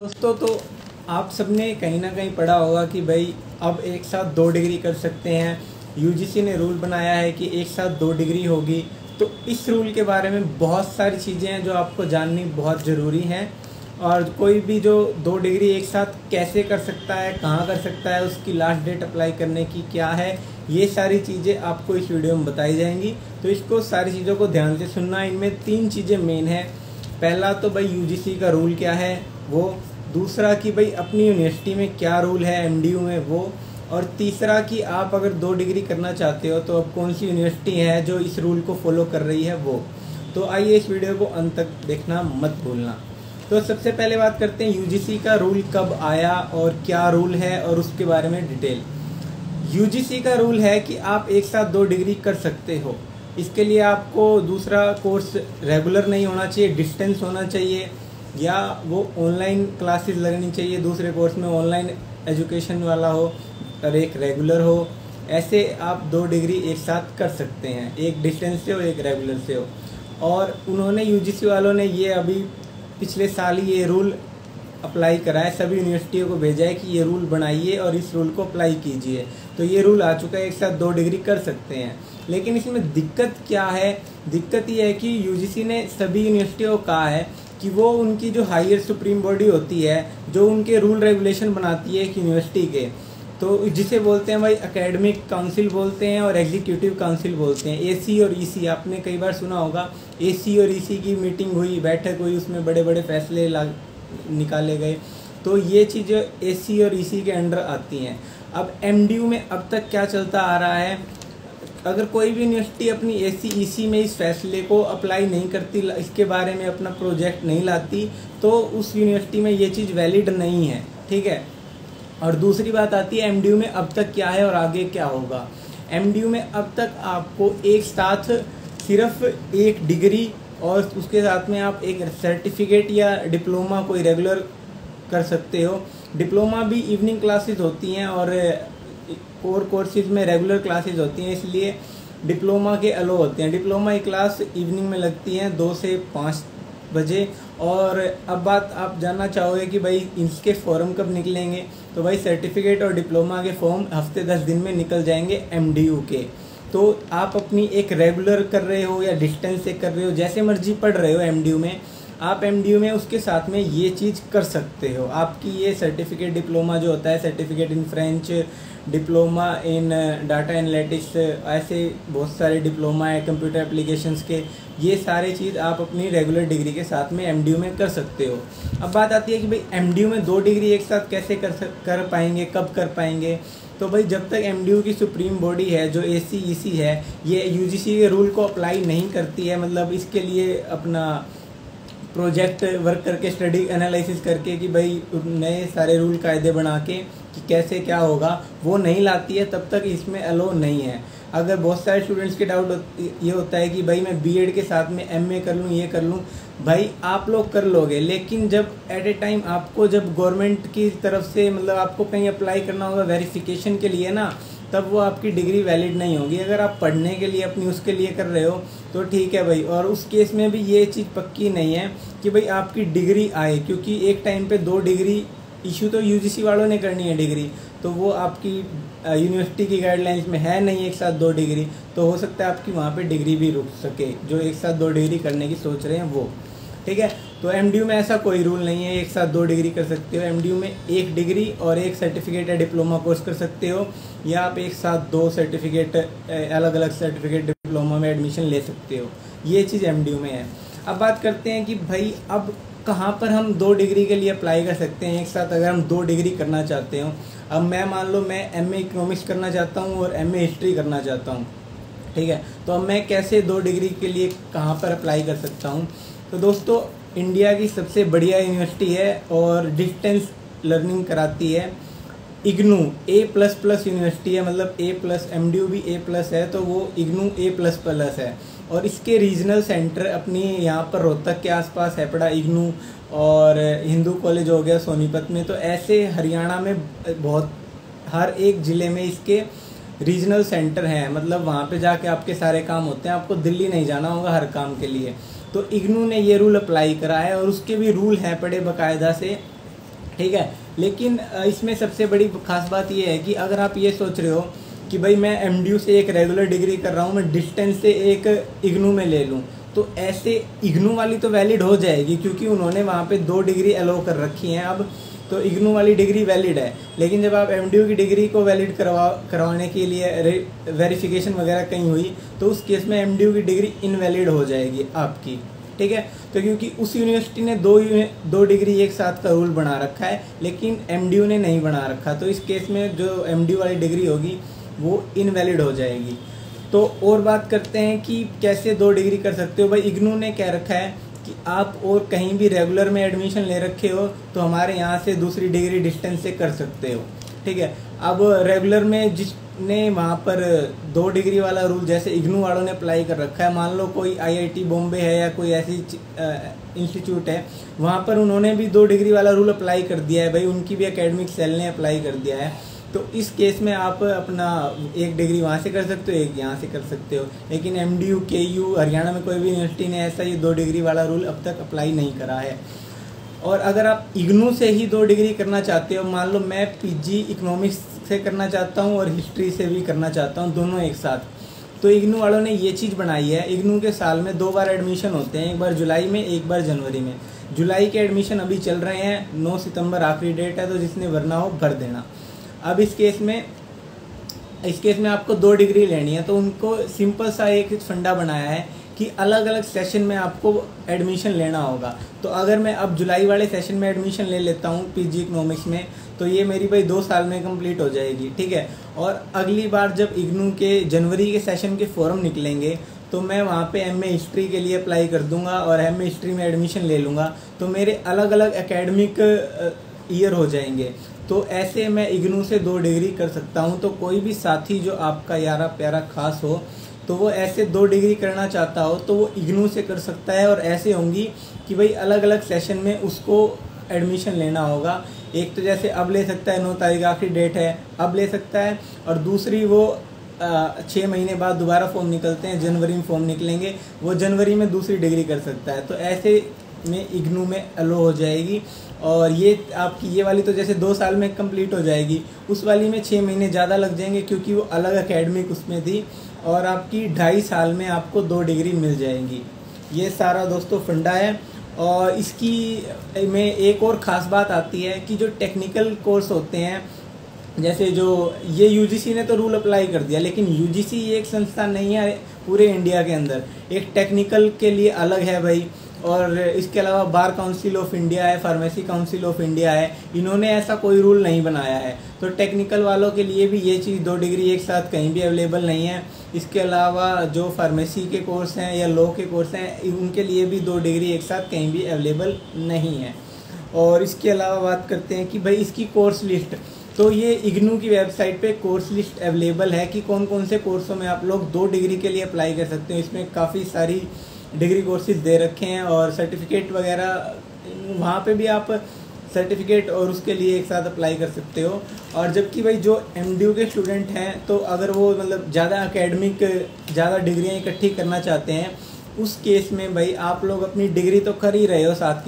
दोस्तों तो आप सबने कहीं ना कहीं पढ़ा होगा कि भाई अब एक साथ 2 डिग्री कर सकते हैं। यूजीसी ने रूल बनाया है कि एक साथ 2 डिग्री होगी। तो इस रूल के बारे में बहुत सारी चीज़ें हैं जो आपको जाननी बहुत ज़रूरी हैं। और कोई भी जो 2 डिग्री एक साथ कैसे कर सकता है, कहाँ कर सकता है, उसकी लास्ट डेट अप्लाई करने की क्या है, ये सारी चीज़ें आपको इस वीडियो में बताई जाएंगी। तो इसको सारी चीज़ों को ध्यान से सुनना। इनमें 3 चीज़ें मेन है। पहला तो भाई यूजीसी का रूल क्या है वो, दूसरा कि भाई अपनी यूनिवर्सिटी में क्या रूल है एमडीयू में वो, और तीसरा कि आप अगर 2 डिग्री करना चाहते हो तो अब कौन सी यूनिवर्सिटी है जो इस रूल को फॉलो कर रही है वो। तो आइए इस वीडियो को अंत तक देखना मत भूलना। तो सबसे पहले बात करते हैं यूजीसी का रूल कब आया और क्या रूल है और उसके बारे में डिटेल। यूजीसी का रूल है कि आप एक साथ 2 डिग्री कर सकते हो। इसके लिए आपको दूसरा कोर्स रेगुलर नहीं होना चाहिए, डिस्टेंस होना चाहिए, या वो ऑनलाइन क्लासेस लगनी चाहिए, दूसरे कोर्स में ऑनलाइन एजुकेशन वाला हो और एक रेगुलर हो। ऐसे आप 2 डिग्री एक साथ कर सकते हैं, एक डिस्टेंस से हो एक रेगुलर से हो। और उन्होंने यूजीसी वालों ने ये अभी पिछले साल ही ये रूल अप्लाई करा है, सभी यूनिवर्सिटियों को भेजा है कि ये रूल बनाइए और इस रूल को अप्लाई कीजिए। तो ये रूल आ चुका है, एक साथ 2 डिग्री कर सकते हैं। लेकिन इसमें दिक्कत क्या है? दिक्कत ये है कि यूजीसी ने सभी यूनिवर्सिटियों को कहा है कि वो उनकी जो हायर सुप्रीम बॉडी होती है, जो उनके रूल रेगुलेशन बनाती है एक यूनिवर्सिटी के, तो जिसे बोलते हैं भाई एकेडमिक काउंसिल बोलते हैं और एग्जीक्यूटिव काउंसिल बोलते हैं, एसी और ईसी। आपने कई बार सुना होगा एसी और ईसी की मीटिंग हुई, बैठक हुई, उसमें बड़े बड़े फैसले निकाले गए। तो ये चीज़ें एसी और ईसी के अंडर आती हैं। अब एमडीयू में अब तक क्या चलता आ रहा है, अगर कोई भी यूनिवर्सिटी अपनी एसी ईसी में इस फैसले को अप्लाई नहीं करती, इसके बारे में अपना प्रोजेक्ट नहीं लाती, तो उस यूनिवर्सिटी में ये चीज़ वैलिड नहीं है। ठीक है। और दूसरी बात आती है एमडीयू में अब तक क्या है और आगे क्या होगा। एमडीयू में अब तक आपको एक साथ सिर्फ 1 डिग्री और उसके साथ में आप एक सर्टिफिकेट या डिप्लोमा कोई रेगुलर कर सकते हो। डिप्लोमा भी इवनिंग क्लासेस होती हैं और कोर कोर्सेज में रेगुलर क्लासेस होती हैं, इसलिए डिप्लोमा के अलो होते हैं। डिप्लोमा की क्लास इवनिंग में लगती हैं 2 से 5 बजे। और अब बात आप जानना चाहोगे कि भाई इसके फॉर्म कब निकलेंगे, तो भाई सर्टिफिकेट और डिप्लोमा के फॉर्म हफ्ते 10 दिन में निकल जाएंगे एमडीयू के। तो आप अपनी एक रेगुलर कर रहे हो या डिस्टेंस से कर रहे हो, जैसे मर्जी पढ़ रहे हो एमडीयू में, आप एमडीयू में उसके साथ में ये चीज़ कर सकते हो। आपकी ये सर्टिफिकेट डिप्लोमा जो होता है, certificate in French, diploma in data analytics, ऐसे बहुत सारे डिप्लोमा है कंप्यूटर एप्लीकेशंस के, ये सारे चीज़ आप अपनी रेगुलर डिग्री के साथ में एमडीयू में कर सकते हो। अब बात आती है कि भाई एमडीयू में 2 डिग्री एक साथ कैसे कर पाएंगे, कब कर पाएंगे। तो भाई जब तक एमडीयू की सुप्रीम बॉडी है जो एसी ईसी है, ये यूजीसी के रूल को अप्लाई नहीं करती है, मतलब इसके लिए अपना प्रोजेक्ट वर्क करके, स्टडी एनालिसिस करके कि भाई नए सारे रूल कायदे बना के कि कैसे क्या होगा, वो नहीं लाती है, तब तक इसमें अलो नहीं है। अगर बहुत सारे स्टूडेंट्स के डाउट ये होता है कि भाई मैं बीएड के साथ में एमए कर लूँ, ये कर लूँ, भाई आप लोग कर लोगे, लेकिन जब एट ए टाइम आपको जब गवर्नमेंट की तरफ से मतलब आपको कहीं अप्लाई करना होगा वेरिफिकेशन के लिए ना, तब वो आपकी डिग्री वैलिड नहीं होगी। अगर आप पढ़ने के लिए अपनी उसके लिए कर रहे हो तो ठीक है भाई। और उस केस में भी ये चीज़ पक्की नहीं है कि भाई आपकी डिग्री आए, क्योंकि एक टाइम पे 2 डिग्री इशू तो यूजीसी वालों ने करनी है डिग्री, तो वो आपकी यूनिवर्सिटी की गाइडलाइंस में है नहीं एक साथ 2 डिग्री। तो हो सकता है आपकी वहाँ पे डिग्री भी रुक सके, जो एक साथ 2 डिग्री करने की सोच रहे हैं वो। ठीक है। तो एमडीयू में ऐसा कोई रूल नहीं है, एक साथ 2 डिग्री कर सकते हो। एमडीयू में 1 डिग्री और एक सर्टिफिकेट या डिप्लोमा कोर्स कर सकते हो, या आप एक साथ 2 सर्टिफिकेट, अलग अलग सर्टिफिकेट डिप्लोमा में एडमिशन ले सकते हो। ये चीज़ एमडीयू में है। अब बात करते हैं कि भाई अब कहाँ पर हम 2 डिग्री के लिए अप्लाई कर सकते हैं एक साथ, अगर हम 2 डिग्री करना चाहते हो। अब मैं मान लो मैं एमए इकोनॉमिक्स करना चाहता हूँ और एमए हिस्ट्री करना चाहता हूँ। ठीक है। तो अब मैं कैसे 2 डिग्री के लिए कहाँ पर अप्लाई कर सकता हूँ। तो दोस्तों इंडिया की सबसे बढ़िया यूनिवर्सिटी है और डिस्टेंस लर्निंग कराती है, इग्नू A++ यूनिवर्सिटी है, मतलब A+, एमडीयू भी A+ है, तो वो इग्नू A++ है। और इसके रीजनल सेंटर अपनी यहाँ पर रोहतक के आसपास है पड़ा इग्नू, और हिंदू कॉलेज हो गया सोनीपत में। तो ऐसे हरियाणा में बहुत हर एक ज़िले में इसके रीजनल सेंटर हैं, मतलब वहाँ पे जाके आपके सारे काम होते हैं, आपको दिल्ली नहीं जाना होगा हर काम के लिए। तो इग्नू ने ये रूल अप्लाई करा है और उसके भी रूल हैं पड़े बाकायदा से ठीक है। लेकिन इसमें सबसे बड़ी खास बात ये है कि अगर आप ये सोच रहे हो कि भाई मैं एमडीयू से एक रेगुलर डिग्री कर रहा हूँ, मैं डिस्टेंस से एक इग्नू में ले लूँ, तो ऐसे इग्नू वाली तो वैलिड हो जाएगी क्योंकि उन्होंने वहाँ पे 2 डिग्री अलाउ कर रखी हैं अब, तो इग्नू वाली डिग्री वैलिड है। लेकिन जब आप एमडीयू की डिग्री को वैलिड करवाने के लिए वेरिफिकेशन वगैरह कहीं हुई तो उस केस में एमडीयू की डिग्री इनवैलिड हो जाएगी आपकी, ठीक है। तो क्योंकि उस यूनिवर्सिटी ने दो डिग्री एक साथ का रूल बना रखा है लेकिन एमडीयू ने नहीं बना रखा, तो इस केस में जो एमडीयू वाली डिग्री होगी वो इनवैलिड हो जाएगी। तो और बात करते हैं कि कैसे 2 डिग्री कर सकते हो। भाई इग्नू ने कह रखा है कि आप और कहीं भी रेगुलर में एडमिशन ले रखे हो तो हमारे यहाँ से दूसरी डिग्री डिस्टेंस से कर सकते हो, ठीक है। अब रेगुलर में जिसने वहाँ पर 2 डिग्री वाला रूल जैसे इग्नू वालों ने अप्लाई कर रखा है, मान लो कोई आईआईटी बॉम्बे है या कोई ऐसी इंस्टीट्यूट है, वहाँ पर उन्होंने भी 2 डिग्री वाला रूल अप्लाई कर दिया है, भाई उनकी भी एकेडमिक सेल ने अप्लाई कर दिया है, तो इस केस में आप अपना 1 डिग्री वहाँ से कर सकते हो, 1 यहाँ से कर सकते हो। लेकिन एमडीयू, केयू, हरियाणा में कोई भी यूनिवर्सिटी ने ऐसा ये 2 डिग्री वाला रूल अब तक अप्लाई नहीं करा है। और अगर आप इग्नू से ही 2 डिग्री करना चाहते हो, मान लो मैं पीजी इकोनॉमिक्स से करना चाहता हूँ और हिस्ट्री से भी करना चाहता हूँ, दोनों एक साथ, तो इग्नू वालों ने ये चीज़ बनाई है। इग्नू के साल में 2 बार एडमिशन होते हैं, एक बार जुलाई में, एक बार जनवरी में। जुलाई के एडमिशन अभी चल रहे हैं, 9 सितंबर आखिरी डेट है, तो जिसने भरना हो भर देना। अब इस केस में आपको 2 डिग्री लेनी है, तो उनको सिंपल सा एक फंडा बनाया है कि अलग अलग सेशन में आपको एडमिशन लेना होगा। तो अगर मैं अब जुलाई वाले सेशन में एडमिशन ले लेता हूँ पीजी इकोनॉमिक्स में, तो ये मेरी भाई 2 साल में कंप्लीट हो जाएगी, ठीक है। और अगली बार जब इग्नू के जनवरी के सेशन के फॉर्म निकलेंगे तो मैं वहाँ पे एमए हिस्ट्री के लिए अप्लाई कर दूंगा और एमए हिस्ट्री में एडमिशन ले लूँगा, तो मेरे अलग अलग एकेडमिक ईयर हो जाएंगे। तो ऐसे मैं इग्नू से 2 डिग्री कर सकता हूँ। तो कोई भी साथी जो आपका यारा प्यारा खास हो तो वो ऐसे 2 डिग्री करना चाहता हो तो वो इग्नू से कर सकता है। और ऐसे होंगी कि भाई अलग अलग सेशन में उसको एडमिशन लेना होगा। एक तो जैसे अब ले सकता है, 9 तारीख आखिरी डेट है, अब ले सकता है, और दूसरी वो 6 महीने बाद दोबारा फॉर्म निकलते हैं, जनवरी में फॉर्म निकलेंगे, वो जनवरी में दूसरी डिग्री कर सकता है। तो ऐसे में इग्नू में अलो हो जाएगी। और ये आपकी ये वाली तो जैसे 2 साल में कंप्लीट हो जाएगी, उस वाली में 6 महीने ज़्यादा लग जाएंगे क्योंकि वो अलग एकेडमिक उसमें थी, और आपकी 2.5 साल में आपको 2 डिग्री मिल जाएंगी। ये सारा दोस्तों फंडा है। और इसकी में एक और ख़ास बात आती है कि जो टेक्निकल कोर्स होते हैं, जैसे जो ये यूजीसी ने तो रूल अप्लाई कर दिया, लेकिन यूजीसी एक संस्था नहीं है पूरे इंडिया के अंदर, एक टेक्निकल के लिए अलग है भाई। और इसके अलावा बार काउंसिल ऑफ इंडिया है, फार्मेसी काउंसिल ऑफ इंडिया है, इन्होंने ऐसा कोई रूल नहीं बनाया है। तो टेक्निकल वालों के लिए भी ये चीज़ 2 डिग्री एक साथ कहीं भी अवेलेबल नहीं है। इसके अलावा जो फार्मेसी के कोर्स हैं या लॉ के कोर्स हैं, उनके लिए भी 2 डिग्री एक साथ कहीं भी अवेलेबल नहीं है। और इसके अलावा बात करते हैं कि भाई इसकी कोर्स लिस्ट, तो ये इग्नू की वेबसाइट पे कोर्स लिस्ट अवेलेबल है कि कौन कौन से कोर्सों में आप लोग 2 डिग्री के लिए अप्लाई कर सकते हो। इसमें काफ़ी सारी डिग्री कोर्सेज दे रखे हैं और सर्टिफिकेट वगैरह, वहाँ पे भी आप सर्टिफिकेट और उसके लिए एक साथ अप्लाई कर सकते हो। और जबकि भाई जो एमडीयू के स्टूडेंट हैं, तो अगर वो मतलब ज़्यादा एकेडमिक ज़्यादा डिग्रियाँ इकट्ठी करना चाहते हैं, उस केस में भाई आप लोग अपनी डिग्री तो कर ही रहे हो, साथ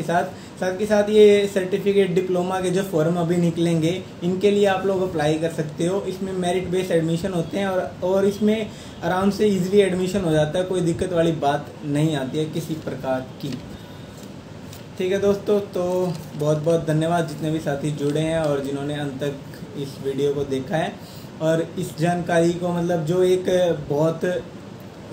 के साथ ये सर्टिफिकेट डिप्लोमा के जो फॉर्म अभी निकलेंगे, इनके लिए आप लोग अप्लाई कर सकते हो। इसमें मेरिट बेस्ड एडमिशन होते हैं और इसमें आराम से इजीली एडमिशन हो जाता है, कोई दिक्कत वाली बात नहीं आती है किसी प्रकार की। ठीक है दोस्तों, तो बहुत बहुत धन्यवाद जितने भी साथी जुड़े हैं और जिन्होंने अंत तक इस वीडियो को देखा है। और इस जानकारी को मतलब जो एक बहुत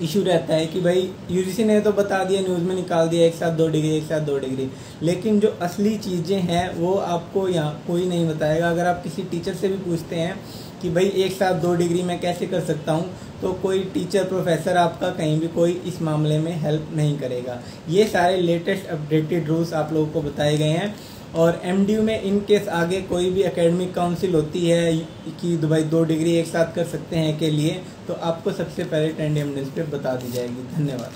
इशू रहता है कि भाई यूजीसी ने तो बता दिया, न्यूज़ में निकाल दिया एक साथ 2 डिग्री, एक साथ 2 डिग्री, लेकिन जो असली चीज़ें हैं वो आपको यहाँ कोई नहीं बताएगा। अगर आप किसी टीचर से भी पूछते हैं कि भाई एक साथ 2 डिग्री मैं कैसे कर सकता हूँ, तो कोई टीचर प्रोफेसर आपका कहीं भी कोई इस मामले में हेल्प नहीं करेगा। ये सारे लेटेस्ट अपडेटेड रूल्स आप लोगों को बताए गए हैं। और एमडीयू में इन केस आगे कोई भी एकेडमिक काउंसिल होती है कि भाई 2 डिग्री एक साथ कर सकते हैं के लिए, तो आपको सबसे पहले ट्रेंड एमडीयू पे बता दी जाएगी। धन्यवाद।